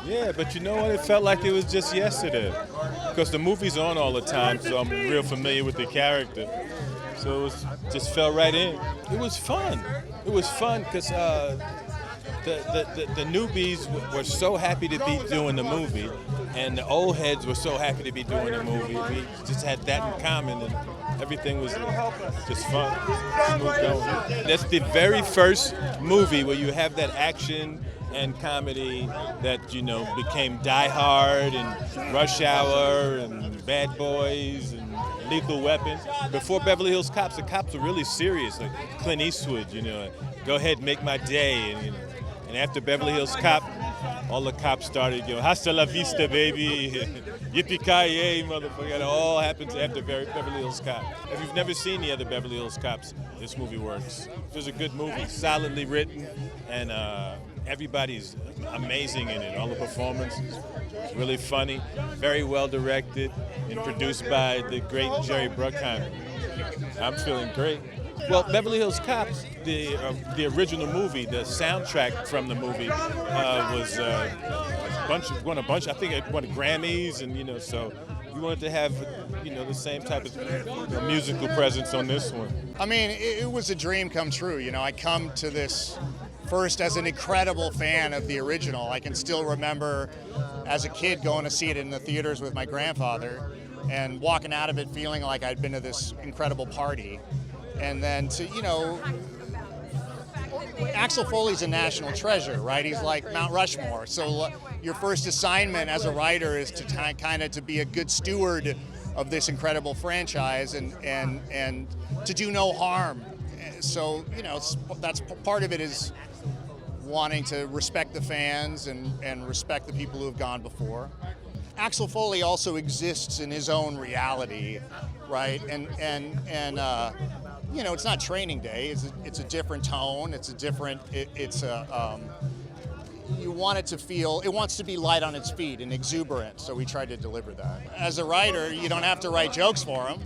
Yeah, but you know what? It felt like it was just yesterday. Because the movie's on all the time, so I'm real familiar with the character. So it was, just fell right in. It was fun. It was fun because the newbies were so happy to be doing the movie, and the old heads were so happy to be doing the movie. We just had that in common, and everything was just fun. Smooth going. That's the very first movie where you have that action and comedy that, you know, became Die Hard and Rush Hour and Bad Boys and Lethal Weapon. Before Beverly Hills Cops, the cops were really serious, like Clint Eastwood, you know, go ahead, make my day. And, you know, and after Beverly Hills Cop, all the cops started going, hasta la vista, baby, yippee-ki-yay, motherfucker. It all happens after Beverly Hills Cop. If you've never seen the other Beverly Hills Cops, this movie works. It was a good movie, solidly written, and everybody's amazing in it. All the performances, really funny, very well directed, and produced by the great Jerry Bruckheimer. I'm feeling great. Well, Beverly Hills Cops, the original movie, the soundtrack from the movie was won a bunch. I think it won Grammys, and you know, so we wanted to have, you know, the same type of musical presence on this one. I mean, it was a dream come true. You know, I come to this first as an incredible fan of the original. I can still remember as a kid going to see it in the theaters with my grandfather and walking out of it feeling like I'd been to this incredible party. And then to, you know, Axel Foley's a national treasure, right? He's like Mount Rushmore. So your first assignment as a writer is to kind of to be a good steward of this incredible franchise and to do no harm. So, you know, that's part of it is wanting to respect the fans and respect the people who have gone before. Axel Foley also exists in his own reality, right? And you know, it's not Training Day. It's a different tone. It's a different. You want it to feel. It wants to be light on its feet and exuberant. So we tried to deliver that. As a writer, you don't have to write jokes for him.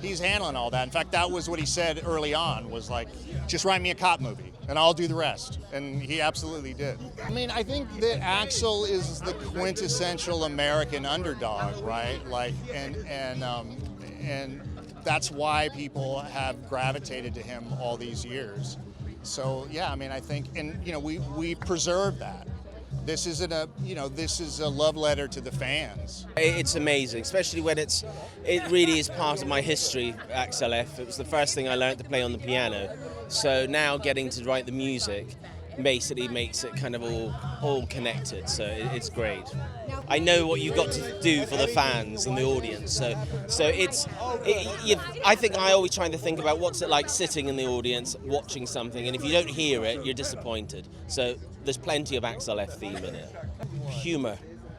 He's handling all that. In fact, that was what he said early on. Was like, just write me a cop movie, and I'll do the rest. And he absolutely did. I mean, I think that Axel is the quintessential American underdog, right? Like, and that's why people have gravitated to him all these years. So yeah, I mean, I think, and you know, we preserve that. This isn't a, you know, this is a love letter to the fans. It's amazing, especially when it really is part of my history, Axel F. It was the first thing I learned to play on the piano. So now getting to write the music basically makes it kind of all connected, so it's great. I know what you've got to do for the fans and the audience, so I think I always try to think about what's it like sitting in the audience watching something, and if you don't hear it, you're disappointed. So there's plenty of Axel F theme in it. Humour.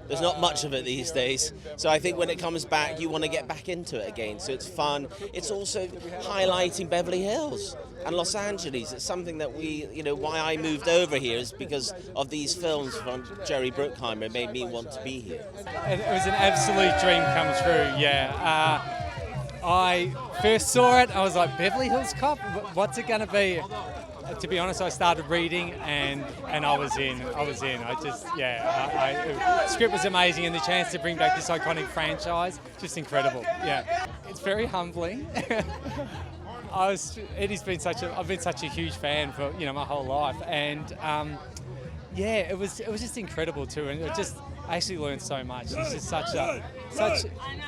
There's not much of it these days, so I think when it comes back, you want to get back into it again. So it's fun. It's also highlighting Beverly Hills and Los Angeles. It's something that we, you know, why I moved over here is because of these films from Jerry Bruckheimer. It made me want to be here. It was an absolute dream come true, yeah. I first saw it, I was like, Beverly Hills Cop? What's it going to be? To be honest, I started reading and I was in. The script was amazing, and the chance to bring back this iconic franchise, just incredible. Yeah, it's very humbling. I've been such a huge fan for, you know, my whole life, and yeah, it was just incredible too, and I actually learned so much. He's just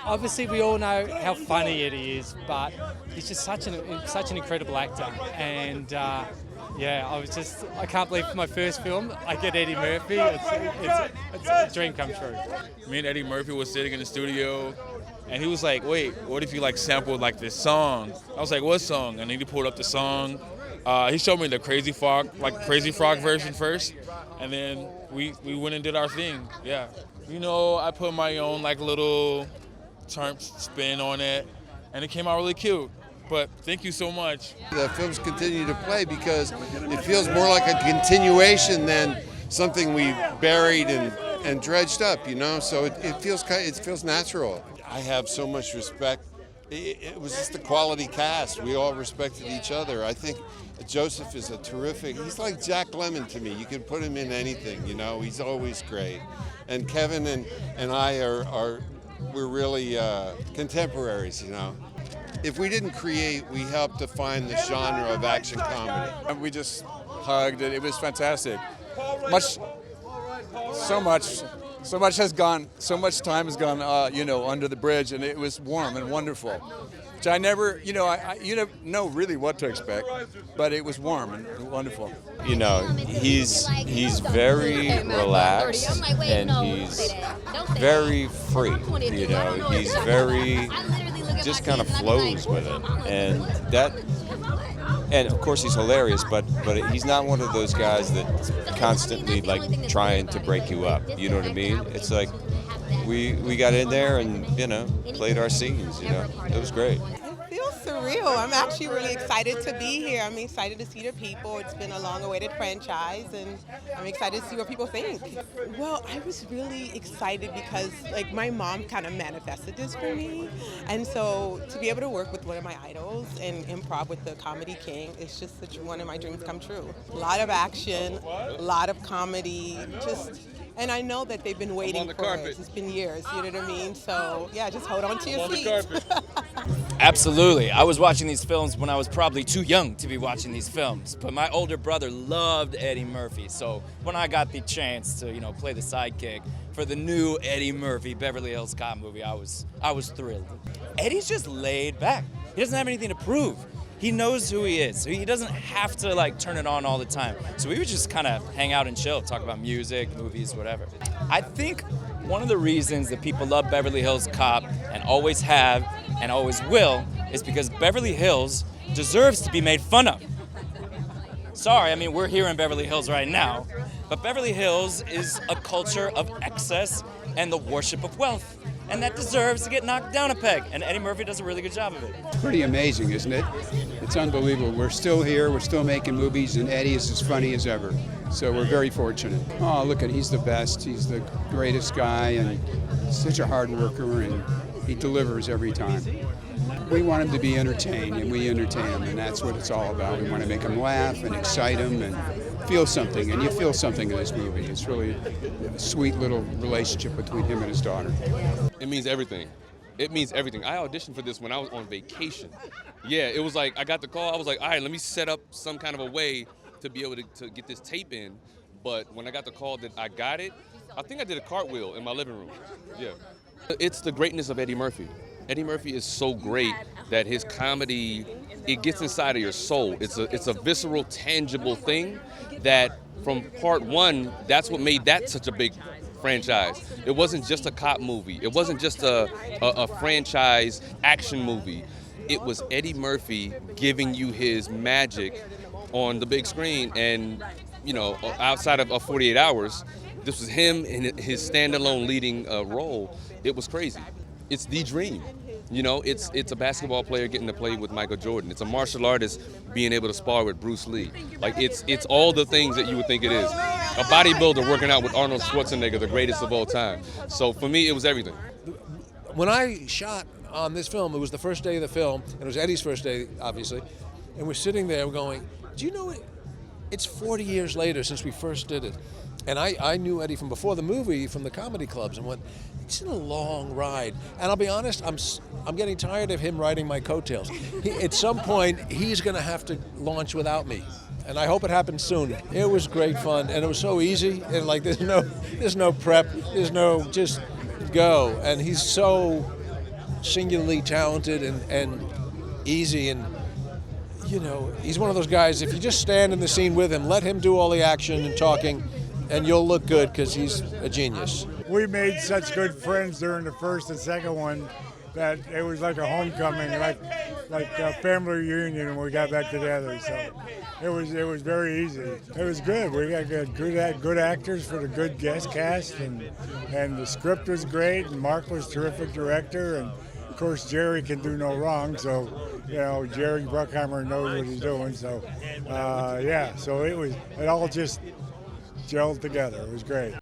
obviously we all know how funny it is, but he's just such an incredible actor, and yeah, I can't believe for my first film I get Eddie Murphy. It's a dream come true. Me and Eddie Murphy was sitting in the studio, and he was like, "Wait, what if you like sampled like this song?" I was like, "What song?" And then he pulled up the song. He showed me the Crazy Frog version first, and then we went and did our thing. Yeah, you know, I put my own like little turn spin on it, and it came out really cute. But thank you so much. The films continue to play because it feels more like a continuation than something we buried and dredged up, you know. So it feels natural. I have so much respect it was just a quality cast. We all respected each other. I think Joseph is a terrific, he's like Jack Lemmon to me. You can put him in anything, you know, he's always great. And Kevin and I we're really contemporaries, you know. If we didn't create, we helped define the genre of action comedy. And we just hugged it. It was fantastic. So much has gone, so much time has gone, you know, under the bridge, and it was warm and wonderful. Which I never, you know, you never know really what to expect, but it was warm and wonderful. You know, he's very relaxed and he's very free. You know, he's very just kind of flows with it, and of course he's hilarious, but he's not one of those guys that's constantly like trying to break you up. You know what I mean? It's like we got in there and, you know, played our scenes. You know, it was great. It feels surreal. I'm actually really excited to be here. I'm excited to see the people. It's been a long-awaited franchise, and I'm excited to see what people think. Well, I was really excited because, like, my mom kind of manifested this for me, and so to be able to work with one of my idols and improv with the Comedy King is just such one of my dreams come true. A lot of action, a lot of comedy, and I know that they've been waiting for it. It's been years, you know what I mean? So, yeah, just hold on to your seats. Absolutely. I was watching these films when I was probably too young to be watching these films, but my older brother loved Eddie Murphy. So when I got the chance to, you know, play the sidekick for the new Eddie Murphy Beverly Hills Cop movie, I was thrilled. Eddie's just laid back. He doesn't have anything to prove. He knows who he is. So he doesn't have to like turn it on all the time. So we would just kind of hang out and chill, talk about music, movies, whatever. I think one of the reasons that people love Beverly Hills Cop and always have and always will is because Beverly Hills deserves to be made fun of. Sorry, I mean, we're here in Beverly Hills right now, but Beverly Hills is a culture of excess and the worship of wealth. And that deserves to get knocked down a peg. And Eddie Murphy does a really good job of it. Pretty amazing, isn't it? It's unbelievable. We're still here, we're still making movies, and Eddie is as funny as ever. So we're very fortunate. Oh, look, he's the best. He's the greatest guy, and such a hard worker, and he delivers every time. We want him to be entertained, and we entertain him, and that's what it's all about. We want to make him laugh and excite him and feel something, and you feel something in this movie. It's really a sweet little relationship between him and his daughter. It means everything. It means everything. I auditioned for this when I was on vacation. Yeah, it was like I got the call. I was like, all right, let me set up some kind of a way to be able to get this tape in. But when I got the call that I got it, I think I did a cartwheel in my living room. Yeah. It's the greatness of Eddie Murphy. Eddie Murphy is so great that his comedy, it gets inside of your soul. It's a visceral, tangible thing that from part one, that's what made that such a big franchise. It wasn't just a cop movie. It wasn't just a franchise action movie. It was Eddie Murphy giving you his magic on the big screen, and, you know, outside of 48 Hours, this was him in his standalone leading role. It was crazy. It's the dream. You know, it's a basketball player getting to play with Michael Jordan. It's a martial artist being able to spar with Bruce Lee. Like, it's all the things that you would think it is. A bodybuilder working out with Arnold Schwarzenegger, the greatest of all time. So for me, it was everything. When I shot on this film, it was the first day of the film, and it was Eddie's first day, obviously, and we're sitting there going, do you know it's 40 years later since we first did it? And I knew Eddie from before the movie, from the comedy clubs, and went, it's been a long ride. And I'll be honest, I'm getting tired of him riding my coattails. At some point, he's going to have to launch without me. And I hope it happens soon. It was great fun, and it was so easy, and like there's no prep, there's no just go. And he's so singularly talented and easy, and you know, he's one of those guys, if you just stand in the scene with him, let him do all the action and talking, and you'll look good because he's a genius. We made such good friends during the first and second one that it was like a homecoming, like a family reunion when we got back together. So it was very easy. It was good. We got good actors for the good guest cast, and the script was great, and Mark was a terrific director, and of course Jerry can do no wrong. So, you know, Jerry Bruckheimer knows what he's doing. So yeah, so it all just gelled together. It was great.